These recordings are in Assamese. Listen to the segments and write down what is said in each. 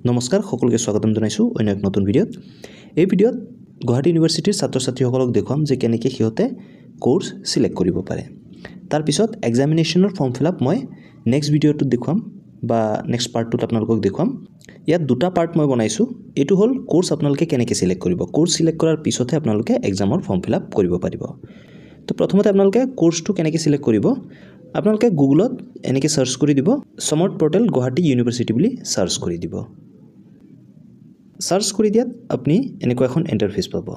নমস্কাৰ সকলোকে স্বাগতম জনাইছো অন্য এক নতুন ভিডিঅ'ত। এই ভিডিঅ'ত গুৱাহাটী ইউনিভাৰ্চিটিৰ ছাত্ৰ-ছাত্ৰীসকলক দেখুৱাম যে কেনেকৈ সিহঁতে কোৰ্স সিলেক্ট কৰিব পাৰে। তাৰ পিছত এক্সামিনেশ্যনৰ ফৰ্ম ফিল আপ মই নেক্সট ভিডিঅ'টোত দেখুৱাম বা নেক্সট পাৰ্টটোত আপোনালোকক দেখুৱাম। ইয়াত দুটা পাৰ্ট মই বনাইছো। এটো হ'ল কোৰ্স আপোনালোকে কেনেকৈ সিলেক্ট কৰিব। কোৰ্স সিলেক্ট কৰাৰ পিছতহে আপোনালোকে এক্সামৰ ফৰ্ম ফিল আপ কৰিব পাৰিব। তো প্ৰথমতে আপোনালোকে কোৰ্সটো কেনেকৈ সিলেক্ট কৰিব। আপোনালোকে গুগলত এনেকৈ সাৰ্চ কৰি দিব সমৰ্থ পৰ্টেল গুৱাহাটী ইউনিভাৰ্চিটি বুলি সাৰ্চ কৰি দিব। সাৰ্চ কৰি দিয়াত আপনি এনেকুৱা এখন ইন্টাৰফেস পাব।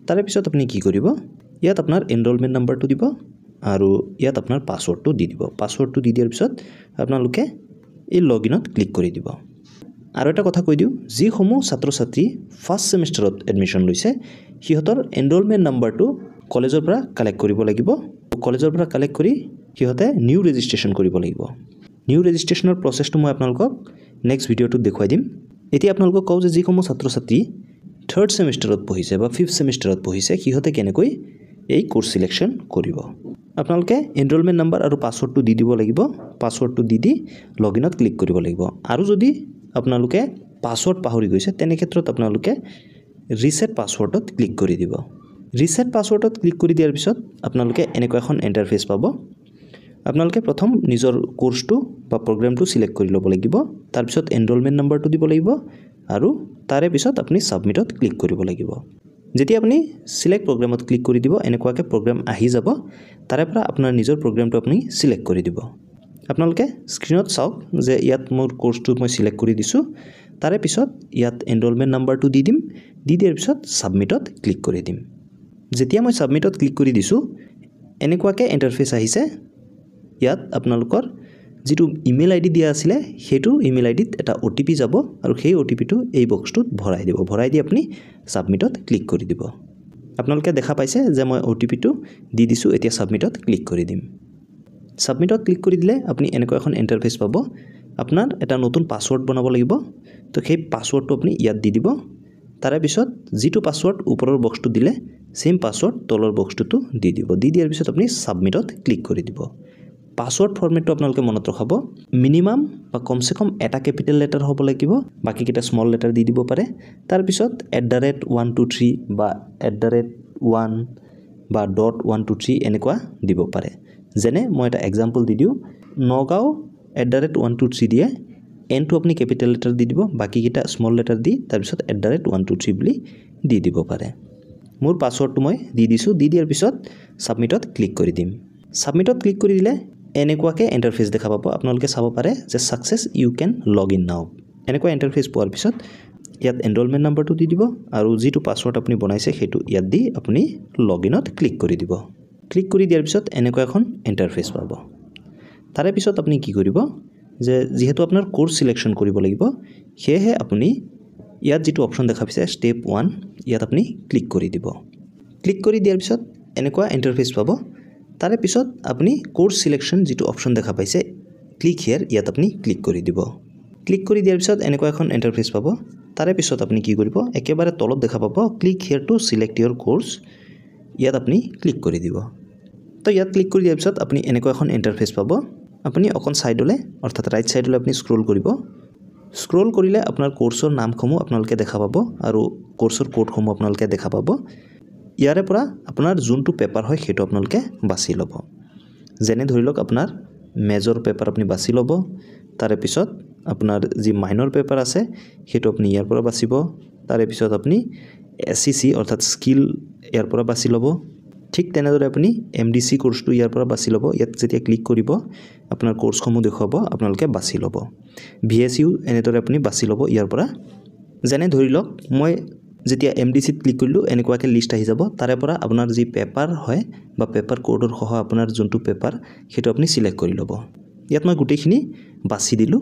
তাৰে পিছত আপনি কি কৰিব, ইয়াত আপোনাৰ এনৰোলমেন্ট নাম্বাৰটো দিব আৰু ইয়াত আপোনাৰ পাসওয়াৰ্ডটো দি দিব। পাসওয়াৰ্ডটো দি দিয়াৰ পিছত আপোনালোকে এই লগইনত ক্লিক কৰি দিব। আৰু এটা কথা কৈ দিওঁ, যিসমূহ ছাত্ৰ-ছাত্ৰী ফাৰ্ষ্ট সেমিষ্টাৰত এডমিশন লৈছে সিহঁতৰ এনৰোলমেন্ট নাম্বাৰটো কলেজৰ পৰা কালেক্ট কৰিব লাগিব। কলেজৰ পৰা কালেক্ট কৰি সিহঁতে নিউ ৰেজিষ্ট্ৰেচন কৰিব লাগিব। নিউ ৰেজিষ্ট্ৰেচনৰ প্ৰসেছটো মই আপোনালোকক নেক্সট ভিডিঅ'টোত দেখুৱাই দিম। এতিয়া আপোনালোকক কওঁ যে যিসমূহ ছাত্ৰ-ছাত্ৰী থাৰ্ড সেমিষ্টাৰত পঢ়িছে বা ফিফথ সেমিষ্টাৰত পঢ়িছে সিহঁতে কেনেকৈ এই কোৰ্স সিলেকশ্যন কৰিব। আপোনালোকে এনৰোলমেন্ট নাম্বাৰ আৰু পাসওয়াৰ্ডটো দি দিব লাগিব। পাসওয়াৰ্ডটো দি লগইনত ক্লিক কৰিব লাগিব। আৰু যদি আপোনালোকে পাসওয়াৰ্ড পাহৰি গৈছে তেনে ক্ষেত্ৰত আপোনালোকে ৰিসেট পাসওয়াৰ্ডত ক্লিক কৰি দিব। ৰিসেট পাসওয়াৰ্ডত ক্লিক কৰি দিয়াৰ পিছত আপোনালোকে এনেকুৱা এখন ইন্টাৰফেস পাব। আপোনালোকে প্ৰথম নিজৰ কোৰ্সটো বা প্ৰগ্ৰামটো সিলেক্ট কৰি ল'ব লাগিব। তাৰ পিছত এনৰোলমেন্ট নাম্বাৰটো দিব লাগিব আৰু তাৰে পিছত আপুনি সাবমিটত ক্লিক কৰিব লাগিব। যেতিয়া আপুনি সিলেক্ট প্ৰগ্ৰামত ক্লিক কৰি দিব এনেকুৱাকৈ প্ৰগ্ৰাম আহি যাব। তাৰে পৰা আপোনাৰ নিজৰ প্ৰগ্ৰামটো আপুনি সিলেক্ট কৰি দিব। আপোনালোকে স্ক্ৰিনত চাওক যে ইয়াত মোৰ কোৰ্সটো মই সিলেক্ট কৰি দিছো। তাৰে পিছত ইয়াত এনৰোলমেন্ট নাম্বাৰটো দি দিম। দি দিয়াৰ পিছত সাবমিটত ক্লিক কৰি দিম। যেতিয়া মই সাবমিটত ক্লিক কৰি দিছো এনেকুৱাকৈ ইন্টাৰফেস আহিছে। ইয়াত আপোনালোকৰ যেটো ইমেইল আইডি দিয়া আছিলে হেতু ইমেইল আইডিত এটা ওটিপি যাব আৰু সেই ওটিপিটো এই বক্সটোত ভৰাই দিব। ভৰাই দি আপুনি সাবমিটত ক্লিক কৰি দিব। আপোনালোকে দেখা পাইছে যে মই ওটিপিটো দি দিছো। এতিয়া সাবমিটত ক্লিক কৰি দিম। সাবমিটত ক্লিক কৰি দিলে আপুনি এনেকুৱা এখন ইন্টাৰফেস পাব। আপোনাৰ এটা নতুন পাসওয়াৰ্ড বনাব লাগিব। তো সেই পাসওয়াৰ্ডটো আপুনি ইয়াত দি দিব। তাৰে পিছত যেটো পাসওয়াৰ্ড ওপৰৰ বক্সটো দিলে সেম পাসওয়াৰ্ড তলৰ বক্সটোতো দি দিব। দি দিয়াৰ পিছত আপুনি সাবমিটত ক্লিক কৰি দিব। পাসওয়াৰ্ড ফৰমেটটো আপোনালোকে মনত ৰাখব। মিনিমাম বা কমসে কম এটা ক্যাপিটাল লেটাৰ হ'ব লাগিব, বাকি কিটা স্মল লেটাৰ দি দিব পাৰে। তাৰ পিছত @123 বা @1 বা .123 এনেকুৱা দিব পাৰে। যেনে মই এটা এক্সাম্পল দি দিও, নগাঁও @123 দিয়ে এনটো আপুনি ক্যাপিটাল লেটাৰ দি দিব, বাকি কিটা স্মল লেটাৰ দি তাৰ পিছত @123 বুলি দি দিব পাৰে। মোৰ পাসওয়াৰ্ডটো মই দি দিছো। দি দিয়াৰ পিছত সাবমিটত ক্লিক কৰি দিম। সাবমিটত ক্লিক কৰি দিলে এনেকুৱাকৈ ইন্টাৰফেস দেখা পাব। আপোনালোকে চাব পাৰে যে success you can log in now. এনেকুৱা ইন্টাৰফেস পোৱাৰ পিছত ইয়াত এনৰোলমেন্ট নাম্বাৰটো দি দিব আৰু যেটো পাসওয়াৰ্ড আপুনি বনাইছে হেতু ইয়াত দি আপুনি লগইনত ক্লিক কৰি দিব। ক্লিক কৰি দিয়াৰ পিছত এনেকুৱা এখন ইন্টাৰফেস পাব। তাৰে পিছত আপুনি কি কৰিব যে যেহেতু আপোনাৰ কোৰ্স সিলেকশ্যন কৰিব লাগিব সেয়েহে আপুনি ইয়াত যেটো অপচন দেখা পাইছে স্টেপ 1 ইয়াত আপুনি ক্লিক কৰি দিব। ক্লিক কৰি দিয়াৰ পিছত এনেকুৱা ইন্টাৰফেস পাব। তাৰে পিছত আপুনি কোৰ্স সিলেকশ্যন যেটো অপচন দেখা পাইছে ক্লিক হিয়াৰ ইয়াত আপুনি ক্লিক কৰি দিব। ক্লিক কৰি দিয়াৰ পিছত এনেকুৱা এখন ইন্টাৰফেস পাব। তাৰে পিছত আপুনি কি কৰিব, একেবাৰে তলত দেখা পাব click here to select your course. ইয়াত আপুনি ক্লিক কৰি দিব। তো ইয়াত ক্লিক কৰি দিয়াৰ পিছত আপুনি এনেকুৱা এখন ইন্টাৰফেস পাব। আপুনি অকন সাইডলে অৰ্থাৎ ৰাইট সাইডলে আপুনি স্ক্ৰল কৰিব। স্ক্ৰল কৰিলে আপোনাৰ কোৰ্সৰ নামসমূহ আপোনালোকে দেখা পাব আৰু কোৰ্সৰ কোডসমূহ আপোনালোকে দেখা পাব। ইয়াৰে পৰা আপোনাৰ যোনটো পেপাৰ হয় হেতু আপোনালোকে বাছি ল'ব। যেনে ধৰি লওক আপোনাৰ মেজৰ পেপাৰ আপুনি বাছি ল'ব। তাৰে পিছত আপোনাৰ যি মাইনৰ পেপাৰ আছে হেতু আপুনি ইয়াৰ পৰা বাছিব। তাৰে পিছত আপুনি এসসি অৰ্থাৎ স্কিল ইয়াৰ পৰা বাছি ল'ব। ঠিক তেনেদৰে আপুনি এমডিসি কোৰ্সটো ইয়াৰ পৰা বাছি ল'ব। ইয়াত যেতিয়া ক্লিক কৰিব আপোনাৰ কোৰ্সসমূহ দেখুৱাব, আপোনালোকে বাছি ল'ব। ভিএসইউ এনেদৰে আপুনি বাছি ল'ব ইয়াৰ পৰা। যেনে ধৰি লওক মই যেতিয়া এমডিসিত ক্লিক কৰিলো এনেকুৱাকৈ লিষ্ট আহি যাব। তাৰে পৰা আপোনাৰ যি পেপাৰ হয় বা পেপাৰ কোডৰ সহ আপোনাৰ যোনটো পেপাৰ হেতু আপুনি সিলেক্ট কৰি ল'ব। ইয়াত মই গুটেইখিনি বাছি দিলো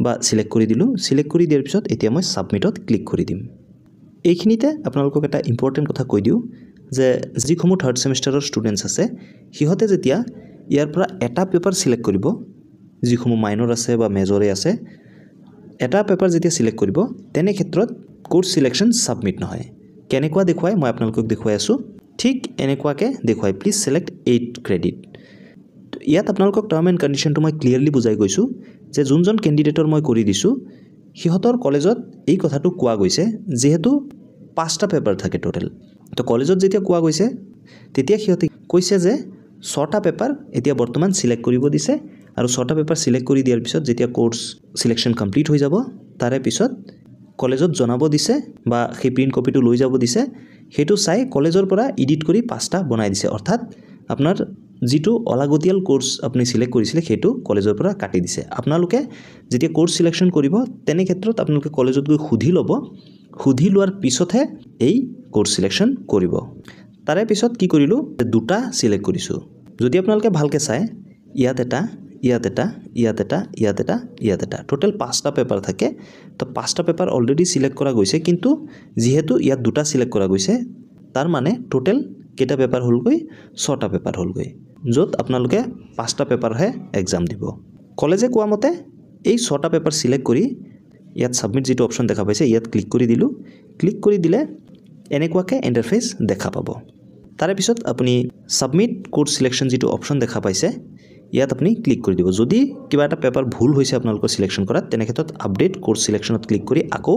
বা সিলেক্ট কৰি দিলো। সিলেক্ট কৰি দিয়াৰ পিছত এতিয়া মই সাবমিটত ক্লিক কৰি দিম। এইখিনিতে আপোনালোকক এটা ইম্পৰ্টেন্ট কথা কৈ দিও যে যিসমূহ থাৰ্ড সেমিষ্টাৰৰ ষ্টুডেন্টস আছে সিহঁতে যেতিয়া ইয়াৰ পৰা এটা পেপাৰ সিলেক্ট কৰিব, যিসমূহ মাইনৰ আছে বা মেজৰে আছে, এটা পেপাৰ যেতিয়া সিলেক্ট কৰিব তেনে ক্ষেত্ৰত কোৰ্স সিলেকশ্যন সাবমিট নহয়। কেনেকুৱা দেখুৱাই মই আপোনালোকক দেখুৱাই আছো। ঠিক এনেকুৱাকৈ দেখুৱাই প্লিজ সিলেক্ট 8 ক্ৰেডিট। ইয়াত আপোনালোকক টাৰ্ম এণ্ড কণ্ডিশ্যনটো মই ক্লিয়াৰলি বুজাই গৈছো যে যোনজন কেণ্ডিডেটৰ মই কৰি দিছো সিহঁতৰ কলেজত এই কথাটো কোৱা গৈছে যেহেতু 5টা পেপাৰ থাকে টোটাল তো কলেজত যেতিয়া কোৱা গৈছে তেতিয়া সিহঁতে কৈছে যে 6টা পেপাৰ এতিয়া বৰ্তমান সিলেক্ট কৰিব দিছে আৰু 6টা পেপাৰ সিলেক্ট কৰি দিয়াৰ পিছত যেতিয়া কোৰ্স সিলেকশন কমপ্লিট হৈ যাব তাৰে পিছত কলেজত জনাব দিছে বা সেই প্ৰিন্ট কপিটো লৈ যাব দিছে হেতু চাই কলেজৰ পৰা এডিট কৰি 5টা বনাই দিছে অৰ্থাৎ আপোনাৰ যেটো অলাগতিয়াল কোৰ্স আপুনি সিলেক্ট কৰিছিলে হেতু কলেজৰ পৰা কাটি দিছে আপোনালোকে যেতিয়া কোৰ্স সিলেকশন কৰিব তেনে ক্ষেত্ৰত আপোনালোকে কলেজত গৈ খুধি লোৱাৰ পিছতহে এই কোৰ্স সিলেকশন কৰিব তাৰে পিছত কি কৰিলো দুটা সিলেক্ট কৰিছো যদি আপোনালোকে ভালকে চাই ইয়াত এটা টোটাল 5টা পেপাৰ থাকে তো 5টা পেপাৰ অলৰেডি সিলেক্ট কৰা গৈছে কিন্তু যেহেতু ইয়াত দুটা সিলেক্ট কৰা গৈছে তাৰ মানে টোটাল কেটা পেপাৰ হলগৈ 6টা পেপাৰ হলগৈ যত আপোনালোকে 5টা পেপাৰহে এক্সাম দিব কলেজে কোৱা মতে এই 6টা পেপাৰ সিলেক্ট কৰি ইয়াত সাবমিট যেটো অপচন দেখা পাইছে ইয়াত ক্লিক কৰি দিলো ক্লিক কৰি দিলে এনেকুৱাকে ইন্টাৰফেস দেখা পাব তাৰে পিছত আপুনি সাবমিট কোৰ্স সিলেকশন যেটো অপচন দেখা পাইছে ইয়াত আপুনি ক্লিক কৰি দিব যদি কিবা এটা পেপাৰ ভুল হৈছে আপোনালোকৰ সিলেকশন কৰাত তেনে ক্ষেত্ৰত আপডেট কোৰ্স সিলেকশনত ক্লিক কৰি আকৌ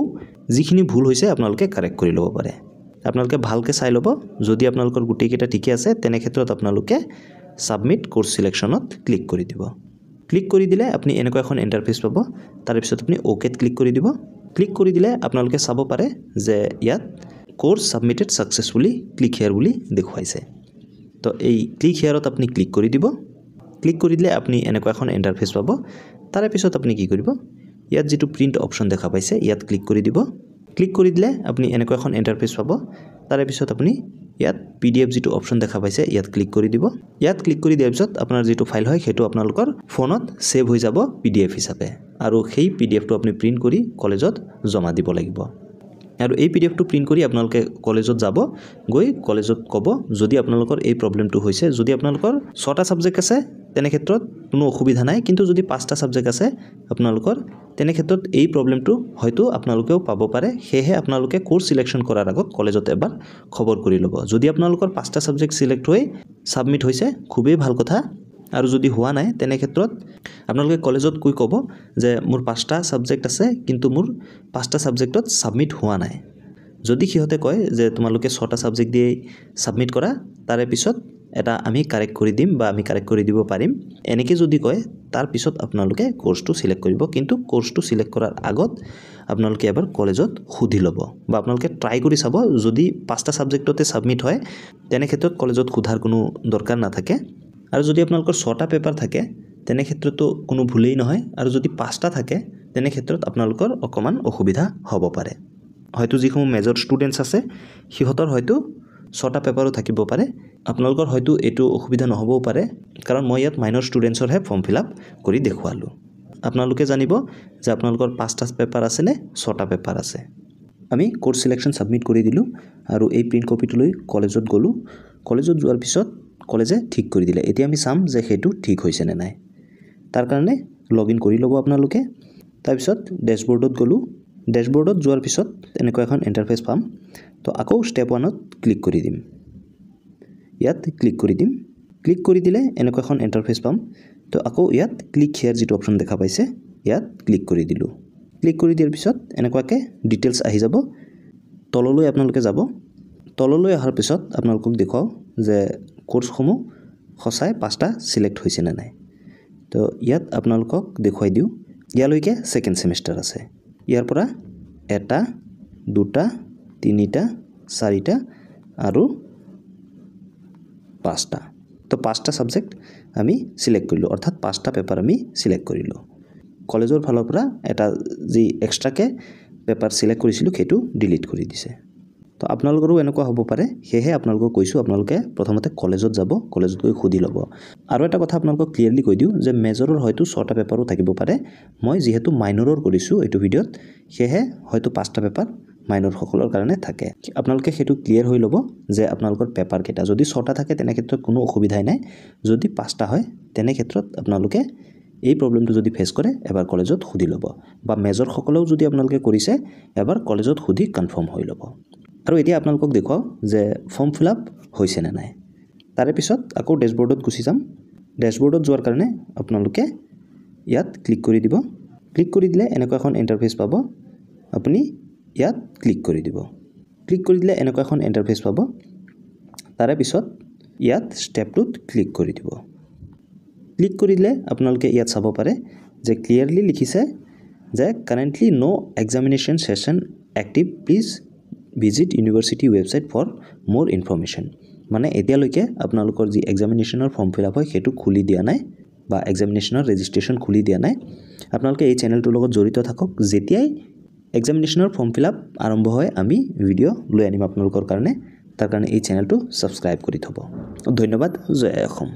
যিখিনি ভুল হৈছে আপোনালোকে কাৰেক্ট কৰি ল'ব পাৰে আপোনালোকে ভালকে চাই ল'ব যদি আপোনালোকৰ গুটেই কেটা ঠিকে আছে তেনে ক্ষেত্ৰত আপোনালোকে সাবমিট কোৰ্স সিলেকশনত ক্লিক কৰি দিব ক্লিক কৰি দিলে আপুনি এনেকুৱা এখন ইন্টাৰফেস পাব তাৰ পিছত আপুনি ওকেত ক্লিক কৰি দিব ক্লিক কৰি দিলে আপোনালোকে চাব পাৰে যে ইয়াত কোৰ্স সাবমিটেড সাকসেসফুলি ক্লিক হিয়াৰ বুলি দেখুৱাইছে তো এই ক্লিক হিয়াৰত আপুনি ক্লিক কৰি দিব ক্লিক কৰি দিলে আপুনি এনেকুৱা এখন ইন্টাৰফেস পাব তাৰে পিছত আপুনি কি কৰিব ইয়াত যেটো প্ৰিন্ট অপচন দেখা পাইছে ইয়াত ক্লিক কৰি দিব ক্লিক কৰি দিলে আপুনি এনেকুৱা এখন ইন্টাৰফেস পাব তাৰে পিছত আপুনি ইয়াত পিডিএফ যেটো অপচন দেখা পাইছে ইয়াত ক্লিক কৰি দিব ইয়াত ক্লিক কৰি দিয়াৰ পিছত আপোনাৰ যেটো ফাইল হয় হেতু আপোনালোকৰ ফোনত সেভ হৈ যাব পিডিএফ হিচাপে আৰু সেই পিডিএফটো আপুনি প্ৰিন্ট কৰি কলেজত জমা দিব লাগিব আৰু এই পিডিএফটো প্ৰিন্ট কৰি আপোনালোকে কলেজত যাব গৈ কলেজত ক'ব যদি আপোনালোকৰ এই প্ৰবলেমটো হৈছে যদি আপোনালোকৰ 6টা সাবজেক্ট আছে তেনে ক্ষেত্ৰত কোনো অসুবিধা নাই কিন্তু যদি 5টা সাবজেক্ট আছে আপোনালোকৰ তেনে ক্ষেত্ৰত এই প্ৰবলেমটো হয়তো আপোনালোকেও পাব পাৰে হেহে আপোনালোকে কোৰ্স সিলেকশন কৰাৰ আগত কলেজত এবাৰ খবৰ কৰি ল'ব যদি আপোনালোকৰ 5টা সাবজেক্ট সিলেক্ট হৈ সাবমিট হৈছে খুবেই ভাল কথা আৰু যদি হোৱা নাই তেনে ক্ষেত্ৰত আপোনালোকে কলেজত কৈ ক'ব যে মোৰ 5টা সাবজেক্ট আছে কিন্তু মোৰ 5টা সাবজেক্টত সাবমিট হোৱা নাই যদি সিহঁতে কয় যে তোমালোকে 6টা সাবজেক্ট দিয়ে সাবমিট কৰা তাৰে পিছত এটা আমি কাৰেক্ট কৰি দিম বা আমি কাৰেক্ট কৰি দিব পাৰিম এনেকে যদি কয় তাৰ পিছত আপোনালোকে কোৰ্সটো সিলেক্ট কৰিব কিন্তু কোৰ্সটো সিলেক্ট কৰাৰ আগত আপোনালোকে এবাৰ কলেজত খুধি ল'ব বা আপোনালোকে ট্ৰাই কৰি চাব যদি 5টা সাবজেক্টতে সাবমিট হয় তেনে ক্ষেত্ৰত কলেজত খুধাৰ কোনো দৰকাৰ নাথাকে আৰু যদি আপোনালোকৰ 6টা পেপাৰ থাকে তেনে ক্ষেত্ৰতো কোনো ভুলেই নহয় আৰু যদি 5টা থাকে তেনে ক্ষেত্ৰত আপোনালোকৰ অকমান অসুবিধা হ'ব পাৰে হয়তো যিসমূহ মেজৰ ষ্টুডেন্টস আছে সিহঁতৰ হয়তো 6টা পেপাৰো থাকিব পাৰে আপোনালোকৰ হয়তো এটো অসুবিধা নহবও পাৰে কাৰণ মই ইয়াত মাইনৰ ষ্টুডেন্টছৰ হে ফৰ্ম ফিলআপ কৰি দেখুৱালো আপোনালোকে জানিব যে আপোনালোকৰ 5টা পেপাৰ আছে নে 6টা পেপাৰ আছে আমি কোৰ্স সিলেকশন সাবমিট কৰি দিলো আৰু এই প্ৰিন্ট কপিটো লৈ কলেজত গলো কলেজত যোৱাৰ পিছত কলেজে ঠিক কৰি দিলে এতিয়া আমি চাম যে হেতু ঠিক হৈছে নে নাই তাৰ কাৰণে লগইন কৰি ল'ব আপোনালোকে তাৰ পিছত ড্যাশবোৰ্ডত গলো ড্যাশবোৰ্ডত যোৱাৰ পিছত এনেকুৱা এখন ইন্টাৰফেস পাম তো আকৌ স্টেপ 1ত ক্লিক কৰি দিম ইয়াত ক্লিক কৰি দিলে এনেকুৱা এখন ইন্টাৰফেস পাম তো আকৌ ইয়াত ক্লিক হিয়াৰ যেটো অপচন দেখা পাইছে ইয়াত ক্লিক কৰি দিলো ক্লিক কৰি দিয়াৰ পিছত এনেকুৱাকে ডিটেইলছ আহি যাব তললৈ আপোনালোকে যাব তললৈ অহাৰ পিছত আপোনালোকক দেখাও যে কোৰ্সসমূহ সঁচাই 5টা সিলেক্ট হৈছে না নাই তো ইয়াত আপোনালোকক দেখুৱাই দিও ইয়ালৈকে সেকেন্ড সেমিস্টাৰ আছে ইয়াৰ পৰা এটা দুটা তিনিটা চাৰিটা আৰু 5টা তো 5টা সাবজেক্ট আমি সিলেক্ট কৰিলো অৰ্থাৎ 5টা পেপাৰ আমি সিলেক্ট কৰিলো কলেজৰ ফালৰ পৰা এটা যি এক্সট্ৰাকে পেপাৰ সিলেক্ট কৰিছিলো হেতু ডিলিট কৰি দিছে তো আপোনালোকৰো এনেকুৱা হ'ব পাৰে হেহে আপোনালোকক কৈছো আপোনালোকে প্ৰথমতে কলেজত যাব কলেজত গৈ খুধি ল'ব আৰু এটা কথা আপোনালোকক ক্লিয়াৰলি কৈ দিও যে মেজৰৰ হয়তো 6টা পেপাৰো থাকিব পাৰে মই যেহেতু মাইনৰৰ কৰিছো এটো ভিডিওত হেহে হয়তো 5টা পেপাৰ মাইনৰ সকলৰ কাৰণে থাকে আপোনালোকে হেতু ক্লিয়াৰ হৈ ল'ব যে আপোনালোকৰ পেপাৰ কেটা যদি 6টা থাকে তেনে ক্ষেত্ৰত কোনো অসুবিধা নাই যদি 5টা হয় তেনে ক্ষেত্ৰত আপোনালোকে এই প্ৰবলেমটো যদি ফেস কৰে এবাৰ কলেজত খুধি ল'ব বা মেজৰ সকলেও যদি আপোনালোকে কৰিছে এবাৰ কলেজত খুধি কনফাৰ্ম হৈ ল'ব আৰু এতিয়া আপোনালোকক দেখাও যে ফৰ্ম ফিলআপ হৈছে না নাই তাৰে পিছত আকৌ ড্যাশবোৰ্ডত গুছি যাম ড্যাশবোৰ্ডত যোৱাৰ কাৰণে আপোনালোকে ইয়াত ক্লিক কৰি দিব ক্লিক কৰি দিলে এনেকুৱা এখন ইণ্টাৰফেচ পাব আপুনি ইয়াত ক্লিক কৰি দিব ক্লিক কৰি দিলে এনেকুৱা এখন ইণ্টাৰফেচ পাব তাৰে পিছত ইয়াত ষ্টেপটোত ক্লিক কৰি দিব ক্লিক কৰি দিলে আপোনালোকে ইয়াত চাব পাৰে যে ক্লিয়াৰলি লিখিছে যে currently no examination session active please visit university website for more information মানে এতিয়ালৈকে আপোনালোকৰ যি এক্সামিনেশ্যনৰ ফৰ্ম ফিল আপ হয় সেইটো খুলি দিয়া নাই বা এক্সামিনেশ্যনৰ ৰেজিষ্ট্ৰেশ্যন খুলি দিয়া নাই আপোনালোকে এই চেনেলটোৰ লগত জড়িত থাকক যেতিয়াই এক্সামিনেশ্যনৰ ফৰ্ম ফিল আপ আৰম্ভ হয় আমি ভিডিঅ' লৈ আনিম আপোনালোকৰ কাৰণে তাৰ কাৰণে এই চেনেলটো সাবস্ক্ৰাইব কৰি থব ধন্যবাদ জয় অসম